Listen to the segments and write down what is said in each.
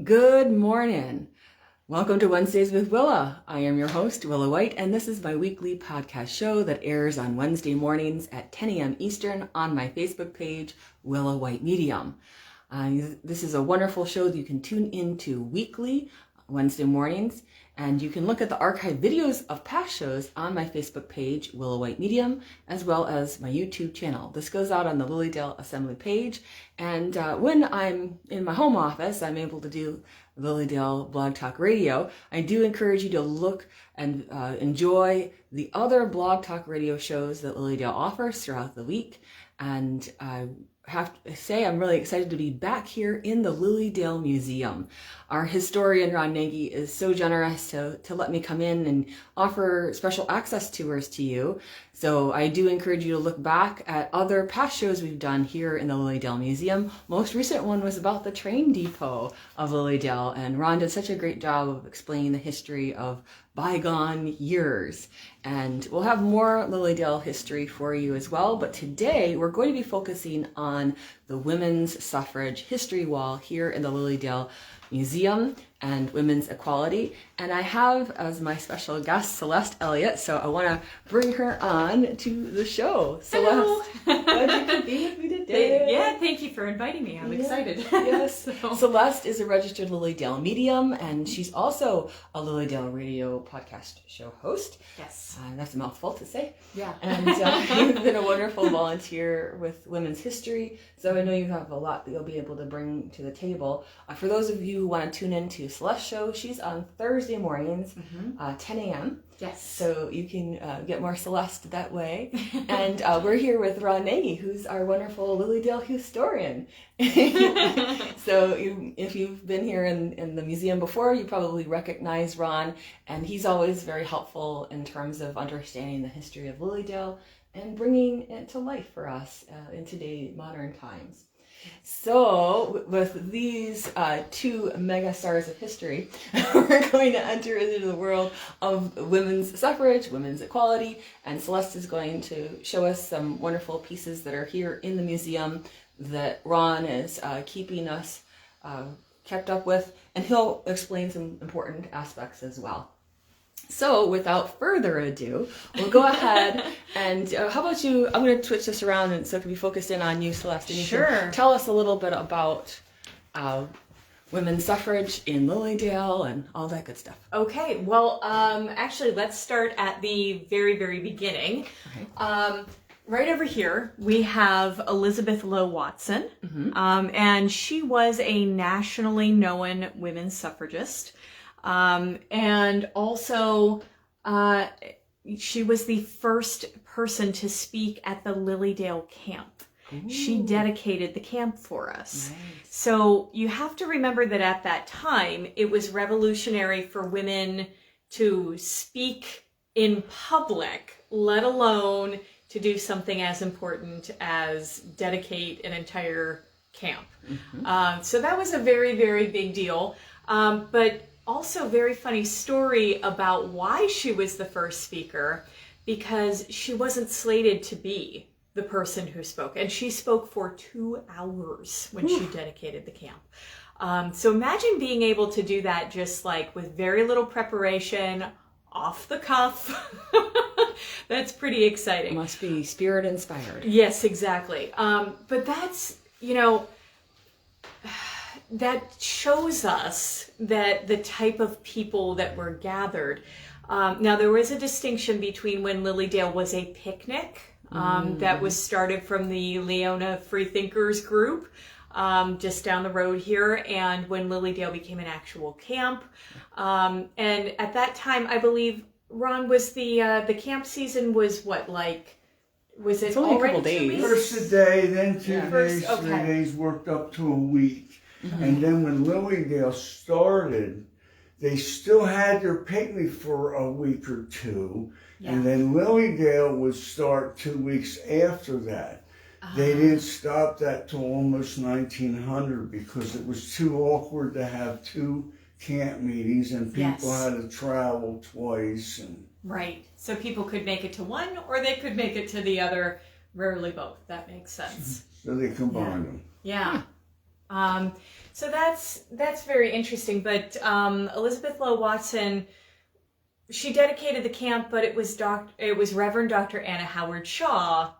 Good morning. Welcome to Wednesdays with Willa. I am your host, Willa White, and this is my weekly podcast show that airs on Wednesday mornings at 10 a.m. Eastern on my Facebook page, Willa White Medium. This is a wonderful show that you can tune into weekly, Wednesday mornings, and you can look at the archived videos of past shows on my Facebook page, Willa White Medium, as well as my YouTube channel. This goes out on the Lilydale Assembly page, and when I'm in my home office, I'm able to do Lilydale Blog Talk Radio. I do encourage you to look and enjoy the other Blog Talk Radio shows that Lilydale offers throughout the week, and I have to say I'm really excited to be back here in the Lilydale Museum. Our historian Ron Nagy is so generous to let me come in and offer special access tours to you. So I do encourage you to look back at other past shows we've done here in the Lilydale Museum. Most recent one was about the train depot of Lilydale, and Ron did such a great job of explaining the history of bygone years. And we'll have more Lilydale history for you as well, but today we're going to be focusing on the women's suffrage history wall here in the Lilydale Museum and women's equality. And I have as my special guest Celeste Elliott, so I want to bring her on to the show. Celeste, glad you could be with me today. Thank you for inviting me. I'm excited. Yes. Celeste is a registered Lilydale medium, and she's also a Lilydale radio podcast show host. Yes. That's a mouthful to say. Yeah. And you've been a wonderful volunteer with women's history, so I know you have a lot that you'll be able to bring to the table. For those of you who want to tune into Celeste's show, she's on Thursday mornings, 10 a.m. Yes. So you can get more Celeste that way. And we're here with Ron Nagy, who's our wonderful Lilydale historian. So if you've been here in the museum before, you probably recognize Ron, and he's always very helpful in terms of understanding the history of Lilydale and bringing it to life for us in today's modern times. So, with these two mega stars of history, we're going to enter into the world of women's suffrage, women's equality, and Celeste is going to show us some wonderful pieces that are here in the museum that Ron is keeping us kept up with, and he'll explain some important aspects as well. So, without further ado, we'll go ahead and how about you? I'm going to switch this around, and so it can be focused in on you, Celeste. And you can tell us a little bit about women's suffrage in Lilydale and all that good stuff. Okay. Well, actually, let's start at the very, very beginning. Okay. Right over here, we have Elizabeth Lowe Watson, and she was a nationally known women's suffragist. And also, she was the first person to speak at the Lilydale camp. Ooh. She dedicated the camp for us. Nice. So you have to remember that at that time, it was revolutionary for women to speak in public, let alone to do something as important as dedicate an entire camp. So that was a very, very big deal. But also very funny story about why she was the first speaker, because she wasn't slated to be the person who spoke, and she spoke for 2 hours when she dedicated the camp. So imagine being able to do that just like with very little preparation, off the cuff. That's pretty exciting. It must be spirit inspired. Yes, exactly. But that's, that shows us that the type of people that were gathered. Now, there was a distinction between when Lilydale was a picnic that was started from the Leona Freethinkers group just down the road here, and when Lilydale became an actual camp. And at that time, I believe, Ron, was the camp season was what, like, was it only already a couple days? First a day, then 2 days, 3 days, worked up to a week. And then when Lilydale started, they still had their picnic for a week or two. Yeah. And then Lilydale would start 2 weeks after that. They didn't stop that till almost 1900 because it was too awkward to have 2 camp meetings and people had to travel twice. Right. So people could make it to one or they could make it to the other, rarely both. That makes sense. So they combined them. Yeah. So that's very interesting. But Elizabeth Lowe Watson, she dedicated the camp, but it was Reverend Dr. Anna Howard Shaw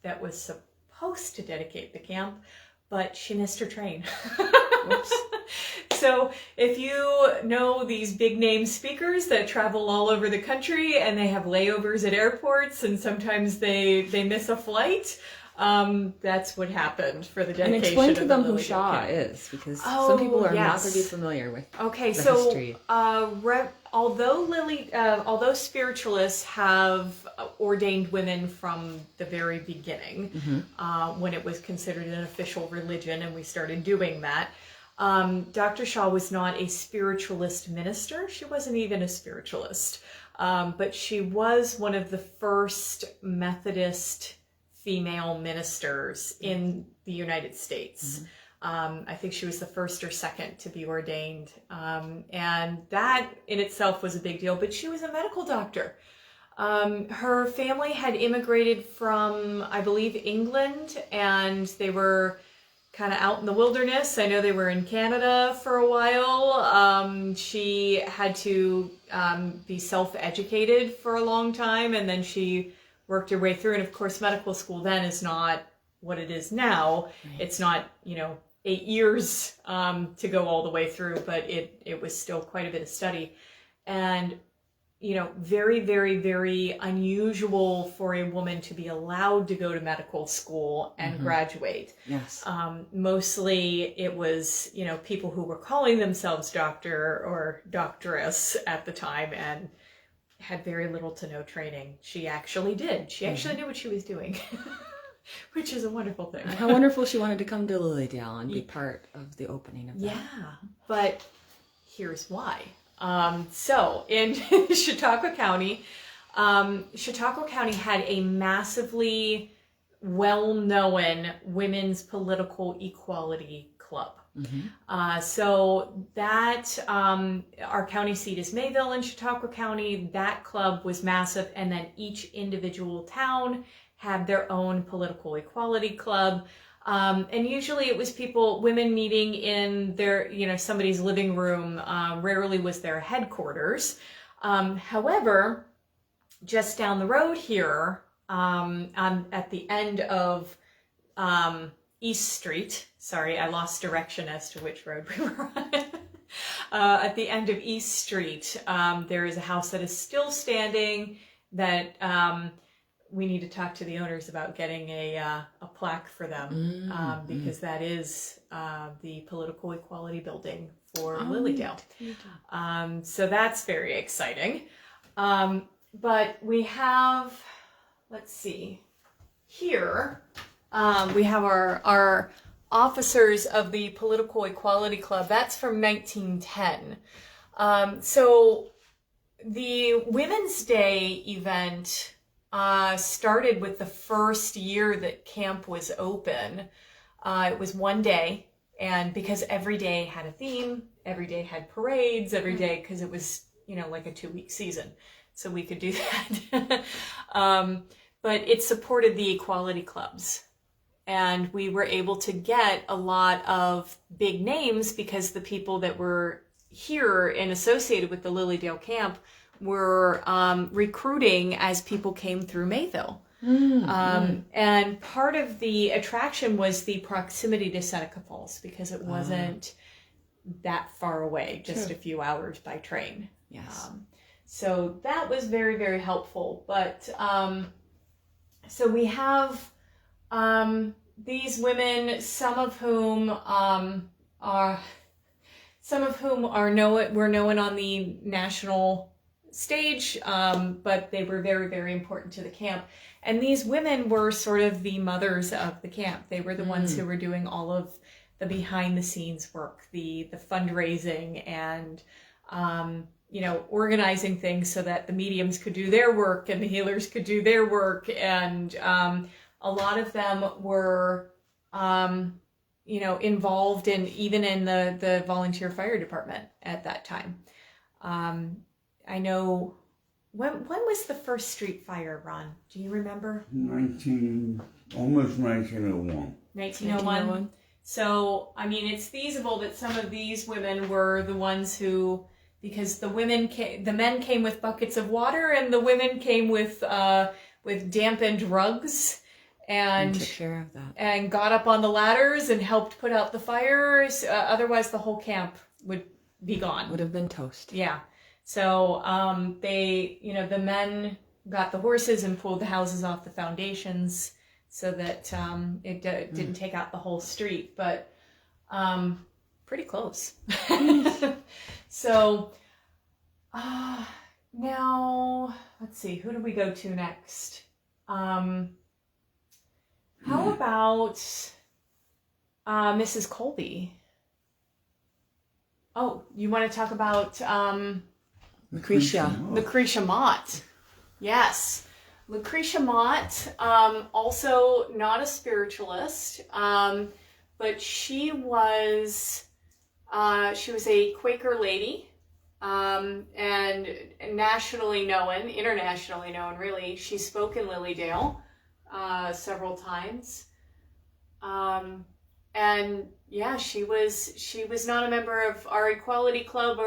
that was supposed to dedicate the camp, but she missed her train. Whoops. So if you know these big name speakers that travel all over the country and they have layovers at airports and sometimes they miss a flight, that's what happened for the dedication. And explain to of them the who Lily Shaw Dale camp. is, because some people are not going to be familiar with Okay, the so history. although spiritualists have ordained women from the very beginning, when it was considered an official religion, and we started doing that, Dr. Shaw was not a spiritualist minister. She wasn't even a spiritualist, but she was one of the first Methodist female ministers in the United States. I think she was the first or second to be ordained. And that in itself was a big deal, but she was a medical doctor. Her family had immigrated from, I believe, England, and they were kind of out in the wilderness. I know they were in Canada for a while. She had to be self-educated for a long time, and then she worked her way through. And of course, medical school then is not what it is now. Right. It's not, 8 years to go all the way through, but it was still quite a bit of study. And, very, very, very unusual for a woman to be allowed to go to medical school and graduate. Yes. Mostly it was, people who were calling themselves doctor or doctoress at the time and had very little to no training. She actually did. She actually knew what she was doing. Which is a wonderful thing. How wonderful she wanted to come to Lilydale and be part of the opening of that. Yeah, but here's why. So in Chautauqua County had a massively well-known women's political equality club. So that, our county seat is Mayville in Chautauqua County. That club was massive, and then each individual town had their own political equality club. And usually it was women meeting in their, somebody's living room, rarely was their headquarters. However, just down the road here, at the end of East Street, sorry, I lost direction as to which road we were on. At the end of East Street, there is a house that is still standing that we need to talk to the owners about getting a plaque for them, because that is the political equality building for Lilydale. So that's very exciting. But we have, let's see, here we have our officers of the Political Equality Club. That's from 1910. So the Women's Day event started with the first year that camp was open. It was one day, and because every day had a theme, every day had parades, every day, because it was, like a 2-week season. So we could do that. But it supported the equality clubs. And we were able to get a lot of big names because the people that were here and associated with the Lilydale camp were recruiting as people came through Mayville. And part of the attraction was the proximity to Seneca Falls, because it wasn't that far away, just a few hours by train. Yes. So that was very, very helpful. But so we have these women, some of whom were known on the national stage, but they were very, very important to the camp. And these women were sort of the mothers of the camp. They were the ones who were doing all of the behind the scenes work, the fundraising, and organizing things so that the mediums could do their work and the healers could do their work. And a lot of them were involved even in the volunteer fire department at that time. I know, when was the first street fire, Ron? Do you remember? Almost 1901. 1901. So, I mean, it's feasible that some of these women were the ones who, because the men came with buckets of water, and the women came with dampened rugs, and took care of that, and got up on the ladders and helped put out the fires. Otherwise, the whole camp would be gone. Would have been toast. Yeah. So the men got the horses and pulled the houses off the foundations so that it didn't take out the whole street, but pretty close. So now, let's see, who do we go to next? How about Mrs. Colby? Oh, you want to talk about Lucretia Mott? Yes. Lucretia Mott, also not a spiritualist, but she was a Quaker lady, and internationally known, really. She spoke in Lilydale several times, and yeah, she was not a member of our Equality Club,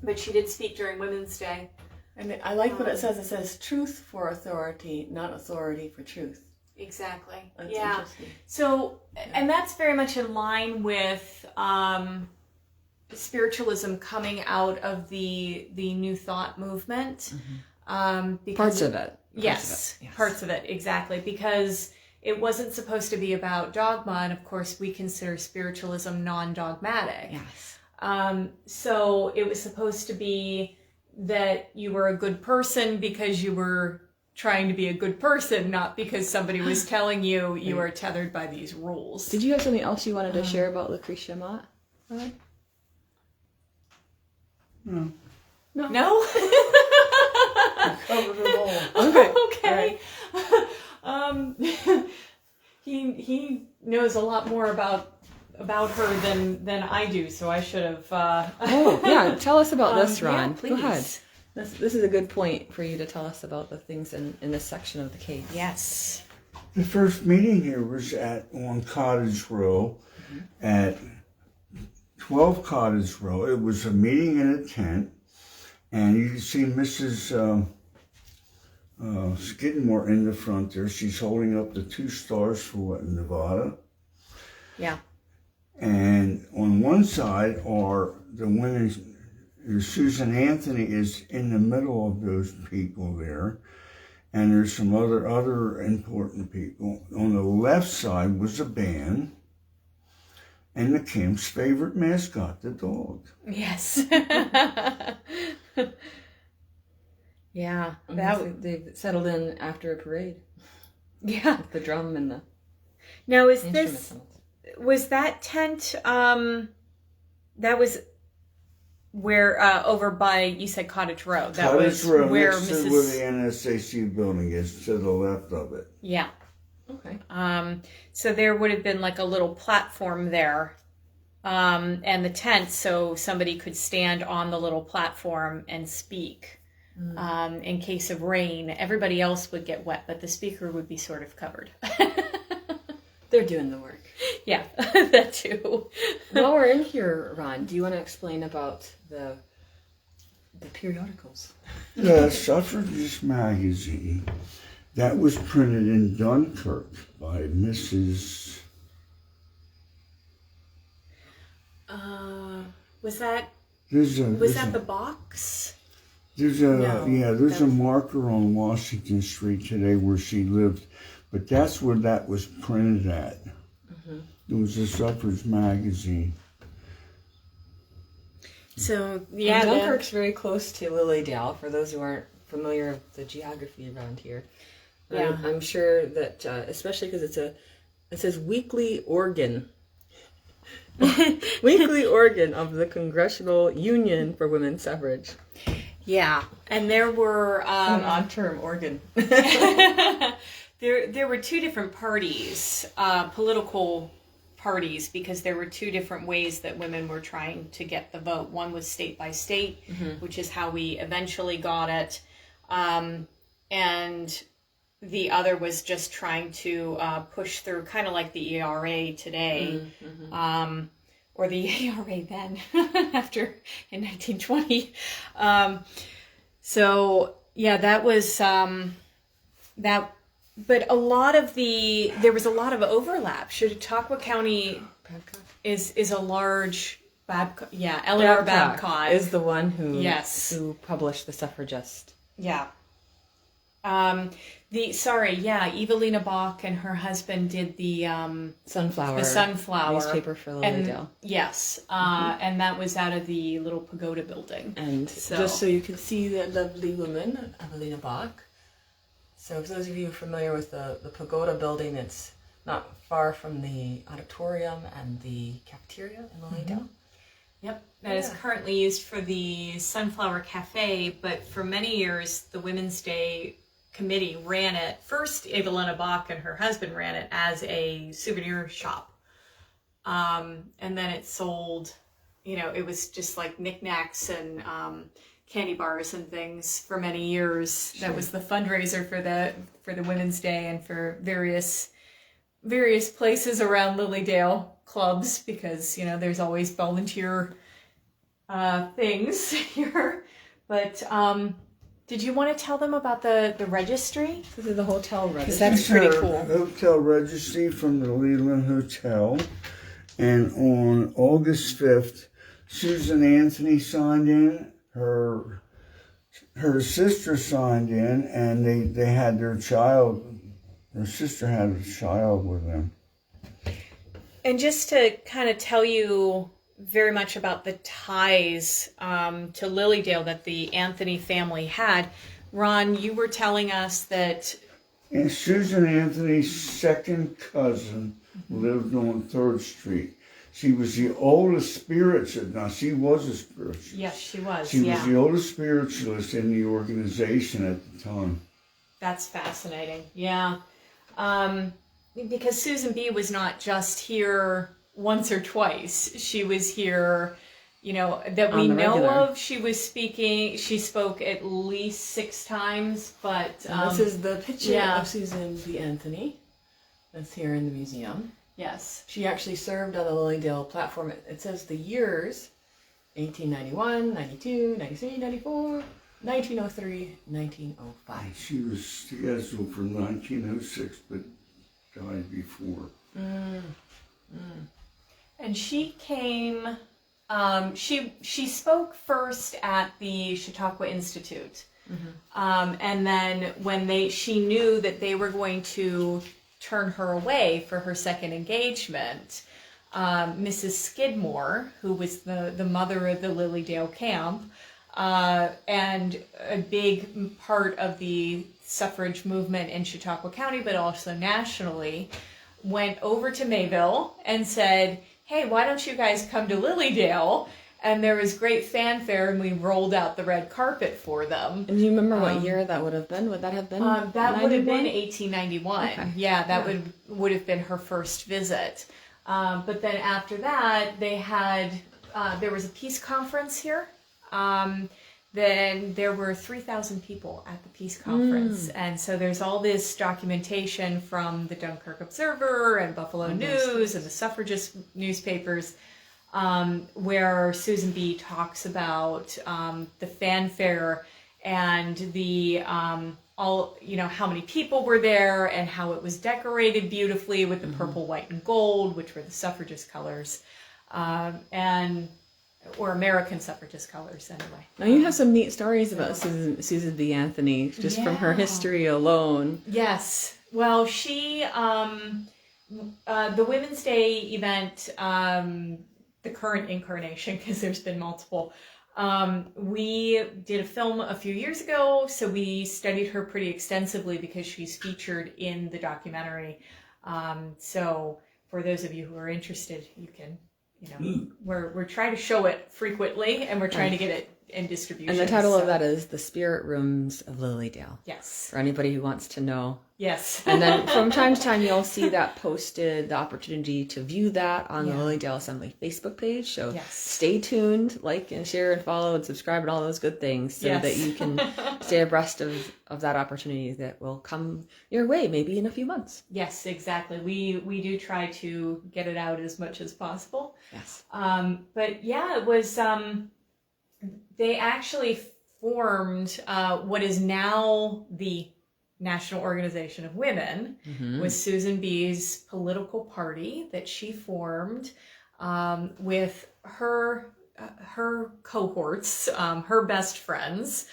but she did speak during Women's Day. And I like what it says. It says truth for authority, not authority for truth. Exactly. That's yeah. Interesting. So, and that's very much in line with spiritualism coming out of the New Thought movement. Mm-hmm. Parts of it. Yes, parts of it, exactly. Because it wasn't supposed to be about dogma, and of course we consider spiritualism non-dogmatic. Yes. So it was supposed to be that you were a good person because you were trying to be a good person, not because somebody was telling you you are tethered by these rules. Did you have something else you wanted to share about Lucretia Mott? No. No? Covered it all. Okay. He knows a lot more about her than I do, so I should have. Oh yeah, tell us about this, Ron. Yeah, please. Go ahead. This is a good point for you to tell us about the things in this section of the case. Yes. The first meeting here was on Cottage Row, at 12 Cottage Row. It was a meeting in a tent, and you can see Mrs. Skidmore in the front there. She's holding up the 2 stars for Nevada. Yeah. And on one side are the women. Susan Anthony is in the middle of those people there. And there's some other important people. On the left side was a band. And the camp's favorite mascot, the dog. Yes. Yeah. They settled in after a parade. Yeah. With the drum and the Now instruments. Was that tent, that was where, over by, you said Cottage Row. That Cottage was Row, where next to where the NSAC building is, to the left of it. Yeah. Okay. So there would have been like a little platform there, and the tent, so somebody could stand on the little platform and speak. In case of rain, everybody else would get wet, but the speaker would be sort of covered. They're doing the work. Yeah, that too. While we're in here, Ron, do you want to explain about the periodicals? The Suffragist magazine that was printed in Dunkirk by Mrs. Was that the box? There's a marker on Washington Street today where she lived, but that's where that was printed at. It was a suffrage magazine. So yeah, Dunkirk's very close to Lilydale. For those who aren't familiar with the geography around here, I'm sure that especially because it says weekly organ. Weekly organ of the Congressional Union for Women's Suffrage. Yeah, and there were an odd term, organ. There were 2 different parties, political parties, because there were 2 different ways that women were trying to get the vote. One was state by state, which is how we eventually got it, and the other was just trying to push through, kind of like the ERA today, or the ERA then, after in 1920. So yeah, that was that. But there was a lot of overlap. Chautauqua County is a large Babcock. Yeah, Eleanor Babcock is the one who published the Suffragist. Yeah. Evelina Bach and her husband did the Sunflower newspaper for Lilydale. Yes, and that was out of the little pagoda building. And just so you can see that lovely woman, Evelina Bach. So for those of you familiar with the pagoda building, it's not far from the auditorium and the cafeteria in Lilydale. Yep, that is currently used for the Sunflower Cafe, but for many years the Women's Day Committee ran it. First, Evelina Bach and her husband ran it as a souvenir shop. And then it sold, it was just like knickknacks and candy bars and things for many years. Sure. That was the fundraiser for the Women's Day and for various places around Lilydale, clubs, because there's always volunteer things here. But did you want to tell them about the registry? This is the hotel registry. That's pretty cool. Hotel registry from the Leland Hotel. And on August 5th, Susan Anthony signed in. Her sister signed in, and they had their child. Her sister had a child with them. And just to kind of tell you very much about the ties to Lilydale that the Anthony family had, Ron, you were telling us that... And Susan Anthony's second cousin lived on 3rd Street. She was the oldest spiritualist. Now, she was a spiritualist. Yes, she was. She was the oldest spiritualist in the organization at the time. That's fascinating. Yeah. Because Susan B. was not just here once or twice. She was here, that we know of. She spoke at least 6 times, but... this is the picture of Susan B. Anthony. That's here in the museum. Yes. She actually served on the Lilydale platform. It says the years, 1891, 92, 93, 94, 1903, 1905. She was scheduled for 1906, but died before. And she came, she spoke first at the Chautauqua Institute. And then when she knew that they were going to turn her away for her second engagement, Mrs. Skidmore, who was the mother of the Lilydale camp, and a big part of the suffrage movement in Chautauqua County, but also nationally, went over to Mayville and said, hey, why don't you guys come to Lilydale? And there was great fanfare, and we rolled out the red carpet for them. And do you remember what year that would have been? Would that have been that 91? Would have been 1891. Okay. Yeah, that would have been her first visit. But then after that, they had, there was a peace conference here. Then there were 3,000 people at the peace conference. And so there's all this documentation from the Dunkirk Observer and Buffalo News and the suffragist newspapers, where Susan B. talks about the fanfare and the how many people were there and how it was decorated beautifully with the purple, white, and gold, which were the suffragist colors, or American suffragist colors anyway. Now you have some neat stories about Susan B. Anthony, just from her history alone. Yes. Well, she, the Women's Day event, the current incarnation, because there's been multiple, we did a film a few years ago, so we studied her pretty extensively because she's featured in the documentary. So for those of you who are interested, you can, we're trying to show it frequently, and we're trying to get it and distribution. And the title of that is The Spirit Rooms of Lilydale. Yes. For anybody who wants to know. Yes. And then from time to time, you'll see that posted, the opportunity to view that on the Lilydale Assembly Facebook page. So stay tuned, like and share and follow and subscribe and all those good things so that you can stay abreast of that opportunity that will come your way maybe in a few months. Yes, exactly. We do try to get it out as much as possible. Yes. But yeah, it was, they actually formed what is now the National Organization of Women, was Susan B's political party that she formed with her cohorts, her best friends,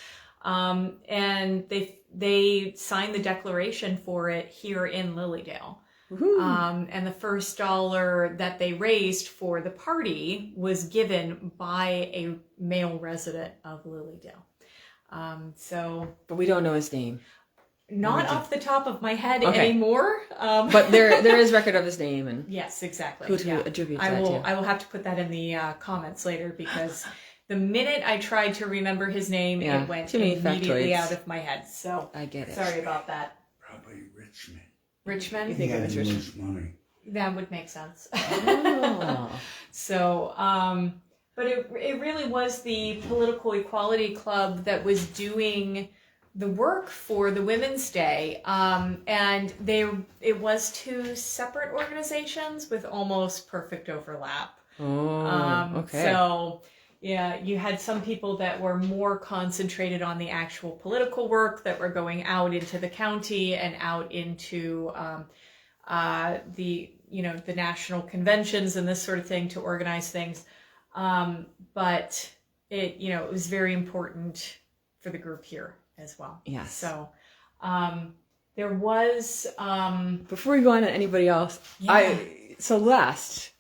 and they signed the declaration for it here in Lilydale. And the first dollar that they raised for the party was given by a male resident of Lilydale. But we don't know his name. Not off the top of my head anymore. But there is record of his name and yes, exactly. Who to attribute that to. I will have to put that in the comments later because the minute I tried to remember his name, it went immediately out of my head. So I get it. Sorry about that. Probably Richmond. Richmond? You think He it had was to Richmond? lose money. That would make sense. Oh. So, but it really was the Political Equality Club that was doing the work for the Women's Day. And it was two separate organizations with almost perfect overlap. Okay. So, yeah, you had some people that were more concentrated on the actual political work that were going out into the county and out into the national conventions and this sort of thing to organize things. But it was very important for the group here as well. Yes. So there was before we go on to anybody else, Celeste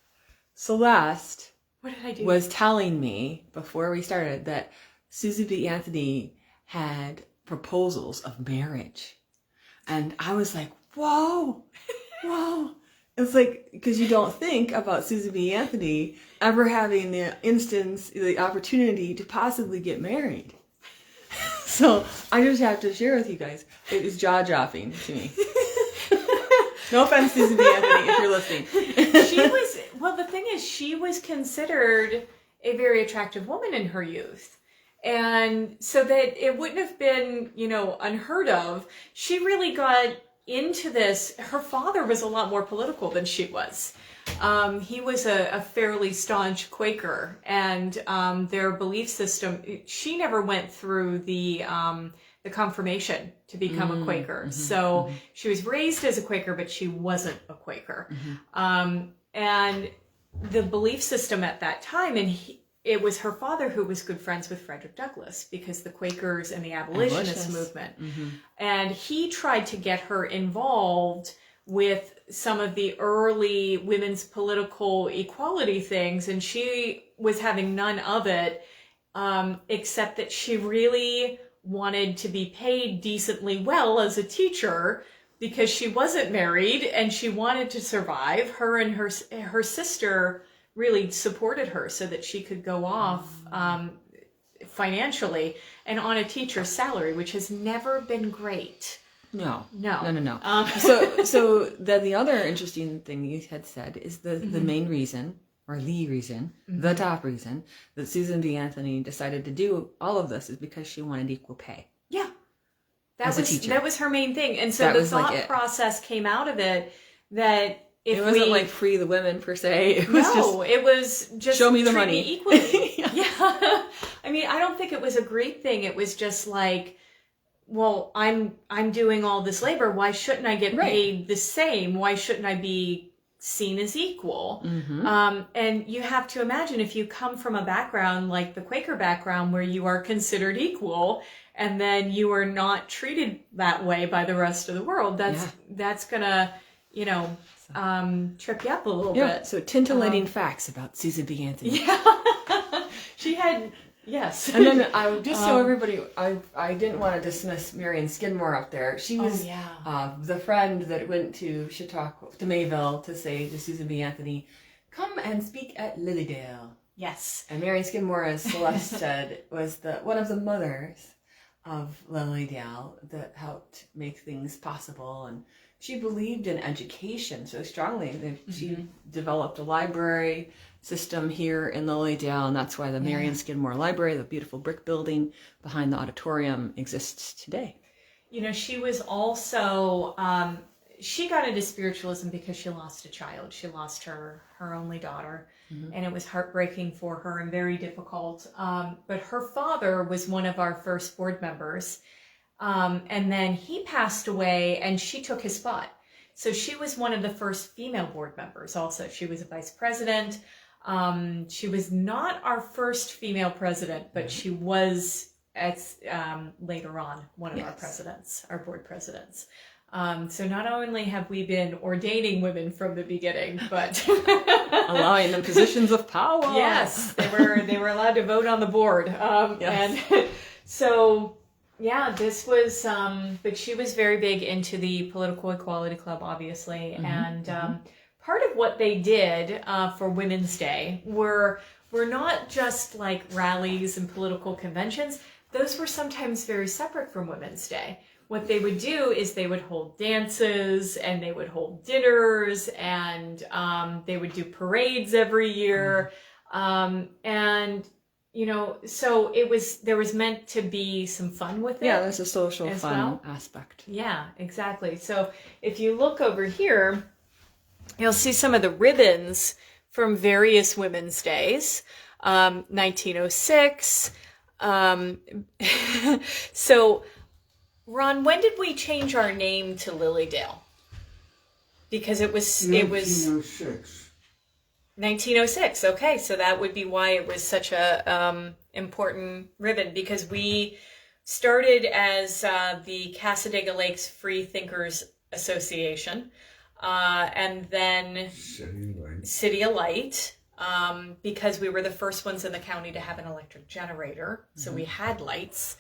what did I do? was telling me before we started that Susan B. Anthony had proposals of marriage. And I was like, whoa. It's like, because you don't think about Susan B. Anthony ever having the opportunity to possibly get married. So I just have to share with you guys, it was jaw-dropping to me. No offense, Susan B. Anthony, if you're listening. The thing is, she was considered a very attractive woman in her youth. And so that it wouldn't have been, unheard of. She really got into this. Her father was a lot more political than she was. He was a fairly staunch Quaker, and their belief system, she never went through the confirmation to become a Quaker. So she was raised as a Quaker, but she wasn't a Quaker. And the belief system at that time, and it was her father who was good friends with Frederick Douglass because the Quakers and the abolitionist movement. And he tried to get her involved with some of the early women's political equality things, and she was having none of it, except that she really wanted to be paid decently well as a teacher because she wasn't married and she wanted to survive. Her and her sister really supported her so that she could go off financially and on a teacher's salary, which has never been great. No. So then the other interesting thing you had said is the main reason, or the reason, the top reason that Susan B. Anthony decided to do all of this is because she wanted equal pay. Yeah. That was her main thing. And so the thought process came out of it that if it wasn't like free the women per se. It was just show me the money equally. Yeah. I mean, I don't think it was a great thing. It was just like, well, I'm doing all this labor. Why shouldn't I get paid the same? Why shouldn't I be seen as equal? And you have to imagine if you come from a background like the Quaker background where you are considered equal and then you are not treated that way by the rest of the world, that's gonna, trip you up a little bit. So titillating facts about Susan B. Anthony. Yeah. She had... Yes. And then just so everybody, I didn't want to dismiss Marion Skidmore up there. She was the friend that went to Chautauqua, to Mayville to say to Susan B. Anthony, come and speak at Lilydale. Yes. And Marion Skidmore, as Celeste said, was one of the mothers of Lilydale that helped make things possible. And she believed in education so strongly that she developed a library system here in Lilydale, and that's why the Marion Skidmore Library, the beautiful brick building behind the auditorium, exists today. You know, she was also, she got into spiritualism because she lost a child. She lost her only daughter, and it was heartbreaking for her and very difficult. But her father was one of our first board members, and then he passed away, and she took his spot. So she was one of the first female board members also. She was a vice president. She was not our first female president, but she was later on one of our presidents, our board presidents. So not only have we been ordaining women from the beginning, but allowing them positions of power. Yes, they were allowed to vote on the board. And so, yeah, this was, but she was very big into the Political Equality Club, obviously. And part of what they did for Women's Day were not just like rallies and political conventions. Those were sometimes very separate from Women's Day. What they would do is they would hold dances and they would hold dinners and they would do parades every year. And, you know, so there was meant to be some fun with it. Yeah, there's a social fun aspect. Yeah, exactly. So if you look over here, you'll see some of the ribbons from various Women's Days. 1906. So, Ron, when did we change our name to Lilydale? Because it was 1906. 1906. Okay, so that would be why it was such a important ribbon, because we started as the Cassadaga Lakes Free Thinkers Association, and then City of Light. Because we were the first ones in the county to have an electric generator, so we had lights.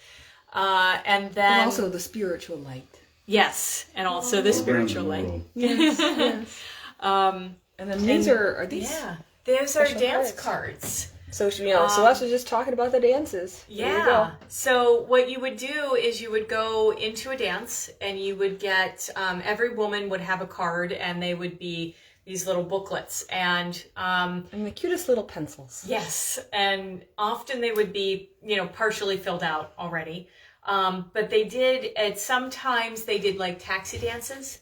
And then... And also the spiritual light. Yes, and also the spiritual light. Yes, yes. And then these are these... Yeah, those are dance cards. So, you know, Celeste was just talking about the dances. Yeah. So what you would do is you would go into a dance, and you would get... every woman would have a card, and they would be these little booklets. And the cutest little pencils. Yes, and often they would be, you know, partially filled out already. But they did, sometimes they did like taxi dances.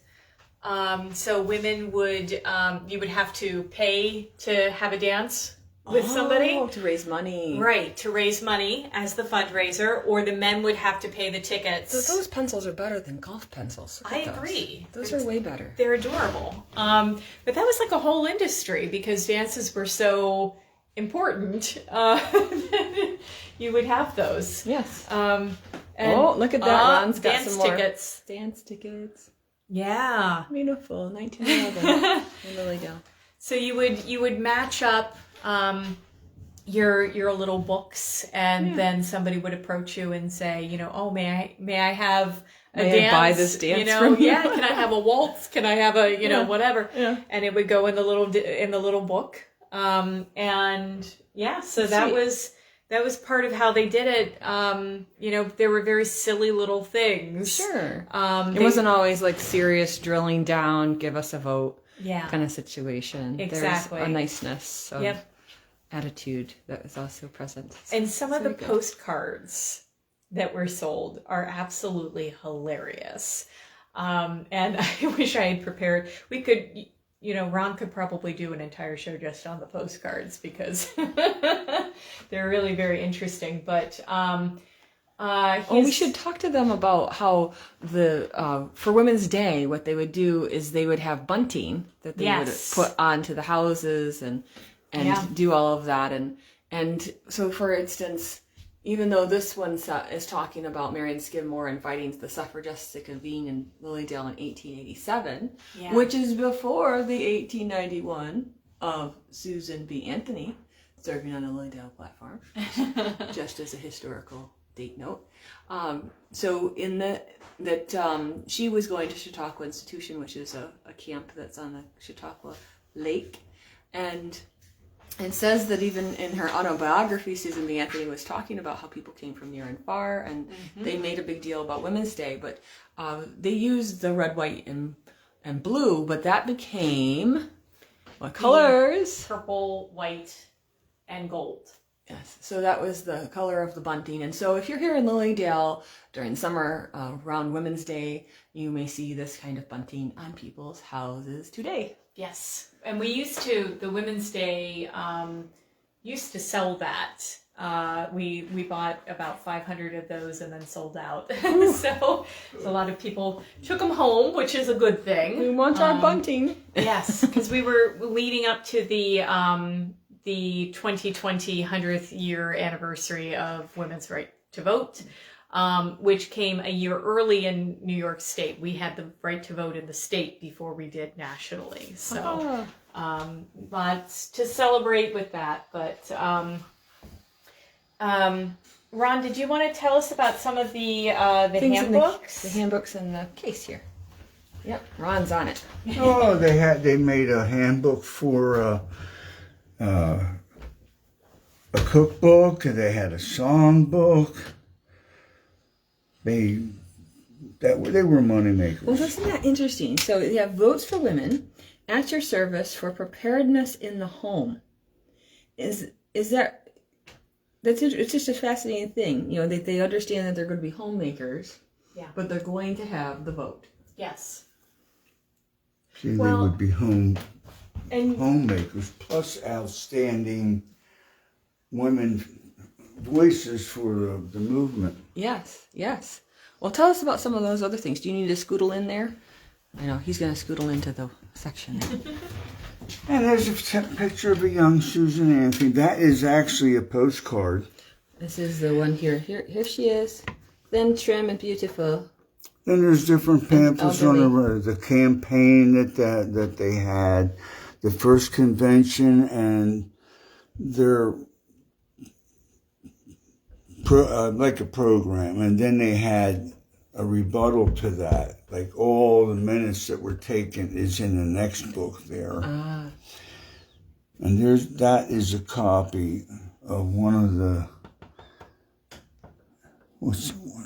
So women would, you would have to pay to have a dance with somebody. To raise money. Right, to raise money as the fundraiser, or the men would have to pay the tickets. So those pencils are better than golf pencils. I agree. Those are way better. They're adorable. But that was like a whole industry, because dances were so important. You would have those. Yes. And, look at that. Ron's got dance some more tickets. Dance tickets. Yeah. Beautiful. 1911 in Lilydale. So you would match up your little books, and then somebody would approach you and say, you know, oh, may I have a dance? I buy this dance, you know, from you? yeah. Can I have a waltz? Can I have a, you know, whatever? Yeah. And it would go in the little book. And yeah, so that was part of how they did it. You know, there were very silly little things. Sure. It wasn't always like serious drilling down, give us a vote kind of situation. Exactly. There's a niceness of attitude that is also present. And some of the postcards that were sold are absolutely hilarious. And I wish I had prepared. We could... You know, Ron could probably do an entire show just on the postcards, because they're really very interesting. But we should talk to them about how for Women's Day, what they would do is they would have bunting that they would put onto the houses and do all of that. And so, for instance, even though this one is talking about Marion Skidmore inviting the suffragists to convene in Lilydale in 1887, which is before the 1891 of Susan B. Anthony serving on the Lilydale platform, just as a historical date note. So in she was going to Chautauqua Institution, which is a camp that's on the Chautauqua Lake, and It says that even in her autobiography, Susan B. Anthony was talking about how people came from near and far, and they made a big deal about Women's Day. But they used the red, white, and blue, but that became what colors? Purple, white, and gold. Yes, so that was the color of the bunting. And so if you're here in Lilydale during summer around Women's Day, you may see this kind of bunting on people's houses today. Yes, and the Women's Day used to sell that. We bought about 500 of those and then sold out. So a lot of people took them home, which is a good thing. We want our bunting. Yes, because we were leading up to the 2020 100th year anniversary of women's right to vote, which came a year early in New York State. We had the right to vote in the state before we did nationally. So lots to celebrate with that. But Ron, did you want to tell us about some of the handbooks? The handbooks in the case here. Yep, Ron's on it. Oh, they made a handbook for a cookbook, and they had a song book. They were money makers. Well, isn't that interesting? So you have votes for women at your service for preparedness in the home. Is that? It's just a fascinating thing. You know, they understand that they're going to be homemakers, but they're going to have the vote. Yes. See, they would be homemakers, plus outstanding women voices for the movement. Yes. Well, tell us about some of those other things. Do you need to scoodle in there? I know, he's going to scoodle into the section there. And there's a picture of a young Susan Anthony. That is actually a postcard. This is the one here. Here she is. Thin, trim, and beautiful. Then there's different pamphlets on the campaign that they had, the first convention, and their like a program. And then they had a rebuttal to that. Like all the minutes that were taken is in the next book there. And that is a copy of one of the,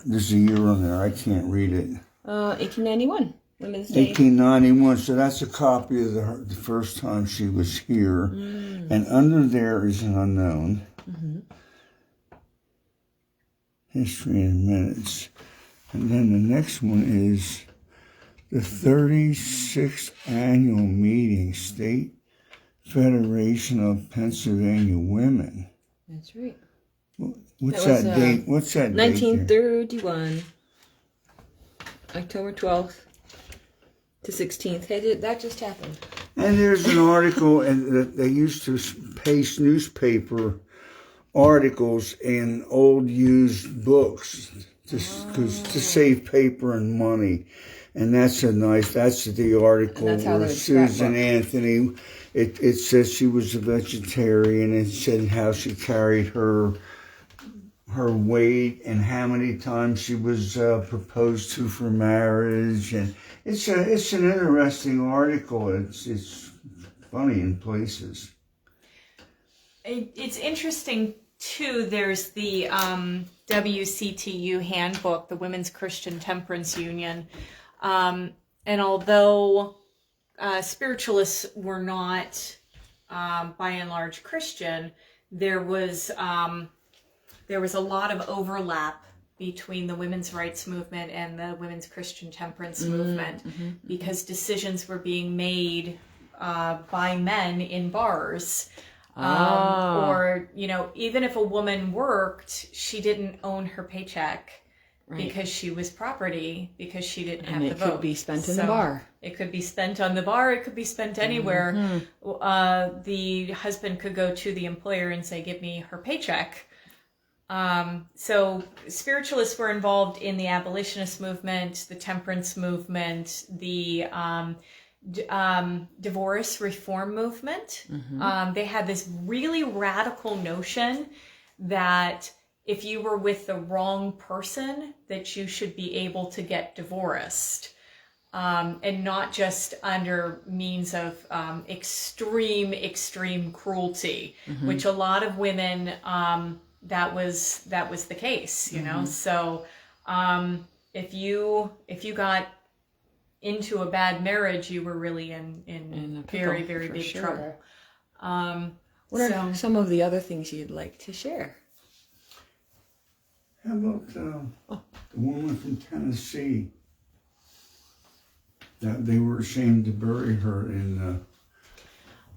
there's a year on there, I can't read it. 1891, Women's Day. 1891, so that's a copy of the first time she was here. And under there is an unknown. History in minutes. And then the next one is the 36th annual meeting, State Federation of Pennsylvania Women. That's right. What's that date? What's that date? 1931, October 12th to 16th. Hey, that just happened. And there's an article, and they used to paste newspaper articles in old used books to save paper and money. And that's the article where Susan Anthony, it says she was a vegetarian, and it said how she carried her weight and how many times she was proposed to for marriage. And it's an interesting article. It's funny in places. It's interesting too. There's the WCTU handbook, the Women's Christian Temperance Union. And although spiritualists were not, by and large, Christian, there was a lot of overlap between the women's rights movement and the women's Christian temperance movement, because decisions were being made by men in bars. Or, even if a woman worked, she didn't own her paycheck. Right. Because she was property, because she didn't have the vote. It could be spent in the bar. It could be spent on the bar. It could be spent anywhere. The husband could go to the employer and say, give me her paycheck. So spiritualists were involved in the abolitionist movement, the temperance movement, the divorce reform movement. They had this really radical notion that if you were with the wrong person, that you should be able to get divorced. and not just under means of extreme cruelty, which a lot of women, that was the case, you know. So if you got into a bad marriage, you were really in very big trouble. What are some of the other things you'd like to share? How about the woman from Tennessee? That they were ashamed to bury her in.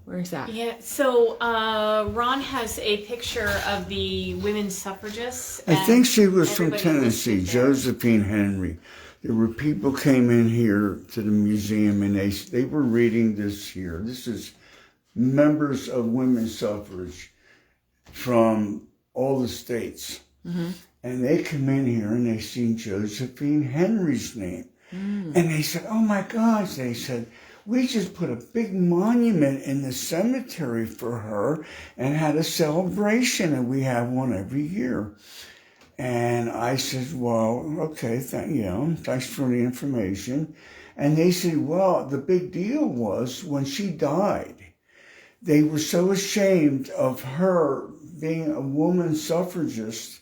Where's that? Yeah, so Ron has a picture of the women suffragists. I think she was from Tennessee, Josephine Henry. There were people came in here to the museum and they were reading this here. This is members of women's suffrage from all the states. And they come in here and they seen Josephine Henry's name. And they said, oh my gosh, they said, we just put a big monument in the cemetery for her and had a celebration, and we have one every year. And I said, well, okay, thanks for the information. And they said, well, the big deal was when she died, they were so ashamed of her being a woman suffragist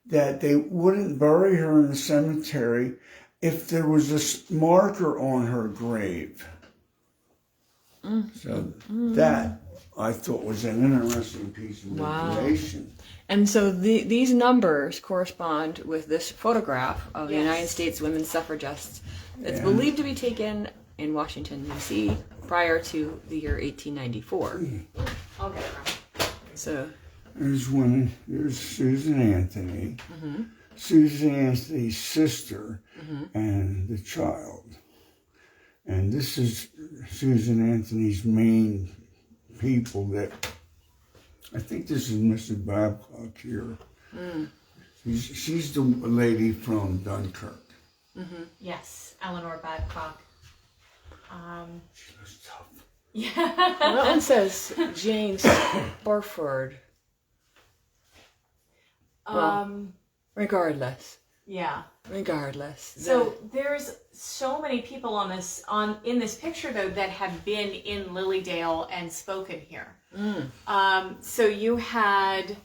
that they wouldn't bury her in the cemetery if there was a marker on her grave. So that I thought was an interesting piece of information. And so these numbers correspond with this photograph of the United States women suffragists. It's believed to be taken in Washington, D.C. prior to the year 1894. I'll get it. So there's Susan Anthony, Susan Anthony's sister, and the child. And this is Susan Anthony's main people that, I think this is Mrs. Babcock here. She's the lady from Dunkirk. Yes, Eleanor Babcock. She looks tough. Yeah. Well, that one says Jane Sparford. Regardless. Yeah. Regardless. So there's so many people in this picture though that have been in Lilydale and spoken here. So you had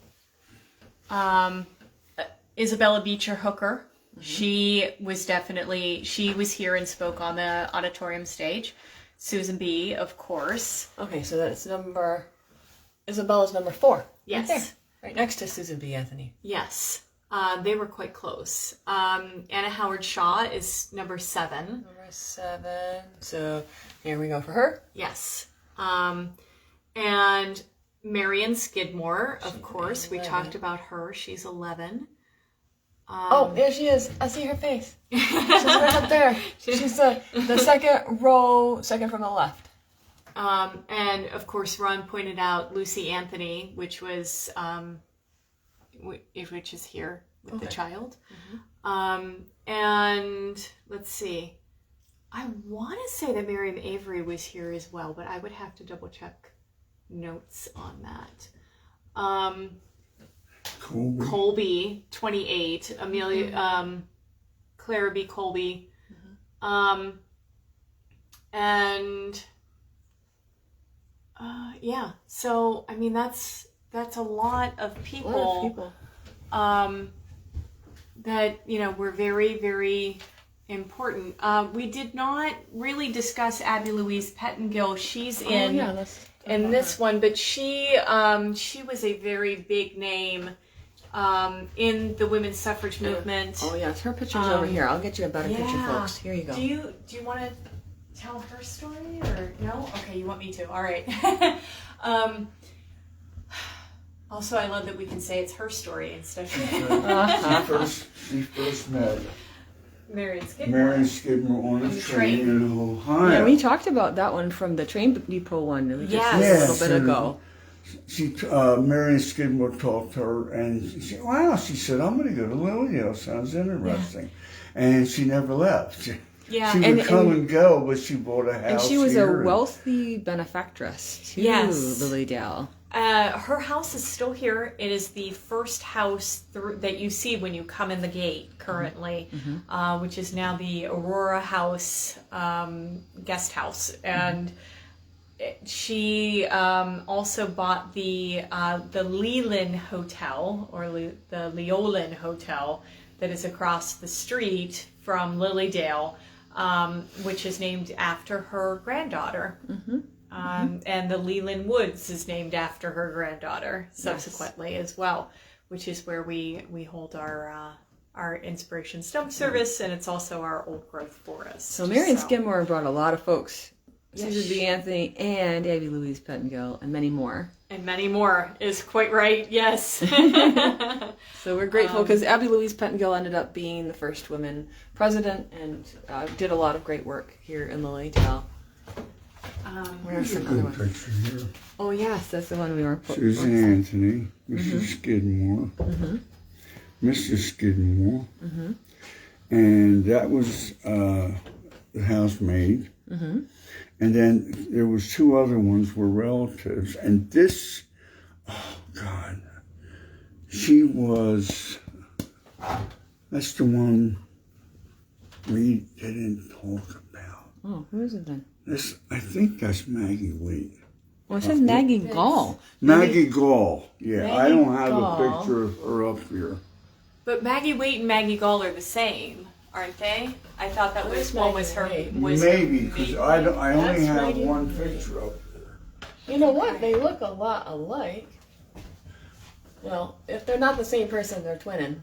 Isabella Beecher Hooker. She was here and spoke on the auditorium stage. Susan B., of course. Okay, so that's Isabella's number 4. Yes. Right there, right next to Susan B. Anthony. Yes. They were quite close. Anna Howard Shaw is number 7. Number 7. So here we go for her. Yes. And Marion Skidmore, of course. 11. We talked about her. She's 11. Oh, there she is. I see her face. She's right up there. She's the second row, second from the left. And of course, Ron pointed out Lucy Anthony, which is here with the child. And let's see. I want to say that Miriam Avery was here as well, but I would have to double check notes on that. Colby, 28. Amelia, Clara B. Colby. And yeah, so I mean that's a lot of people, that were very, very important. We did not really discuss Abby Louise Pettingill. She's in this one, but she was a very big name in the women's suffrage movement. Oh yes, her picture's over here. I'll get you a better picture, folks. Here you go. Do you want to tell her story or no? Okay, you want me to. All right. Also, I love that we can say it's her story instead of She first met Marion Skidmore on a train in Ohio. Yeah, we talked about that one from the train depot one a little bit ago. Marion Skidmore talked to her, and she said, I'm going to go to Lilydale. Sounds interesting. And she never left. Yeah. She would come and go, but she bought a house. And she was a wealthy benefactress to Lilydale. Her house is still here. It is the first house that you see when you come in the gate currently, which is now the Aurora House guest house. And she also bought the Leland Hotel, or the Leolin Hotel, that is across the street from Lilydale, which is named after her granddaughter. And the Leland Woods is named after her granddaughter subsequently as well, which is where we hold our Inspiration Stone service, and it's also our old growth forest. So Marion Skidmore brought a lot of folks. Susan B. Anthony and Abby Louise Pettengill and many more. And many more is quite right, yes. So we're grateful because Abby Louise Pettengill ended up being the first woman president and did a lot of great work here in Lilydale. Where's some other ones? Here. Oh yes, that's the one we were. Susan Anthony, Mrs. Skidmore, Mr. Skidmore, and that was the housemaid. And then there was two other ones were relatives, and this, oh God, she was. That's the one we didn't talk about. Oh, who is it then? I think that's Maggie Wheat. Well, it says Maggie Gall. Maggie Gall. Yeah, Maggie I don't have Gall. a picture of her up here. But Maggie Wait and Maggie Gall are the same, aren't they? I thought that was one was her. Maybe, because I only That's have Maggie one Wheat. picture up there. You know what? They look a lot alike. Well, if they're not the same person, they're twinning.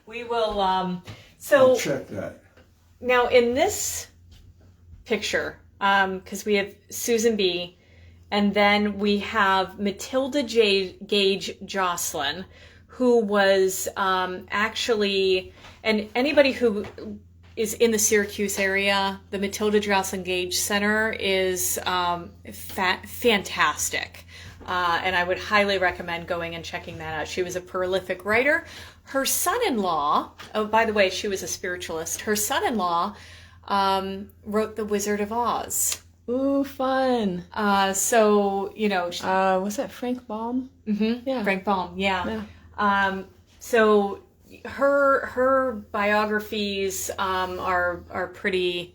We will. I'll check that. Now in this picture, because we have Susan B, and then we have Matilda Gage Jocelyn, who was actually, and anybody who is in the Syracuse area, the Matilda Jocelyn Gage Center is fantastic. And I would highly recommend going and checking that out. She was a prolific writer. Her son-in-law, oh, by the way, she was a spiritualist. Her son-in-law wrote The Wizard of Oz. Ooh, fun. So, you know. Was that Frank Baum? Yeah. Frank Baum, yeah. So her biographies are pretty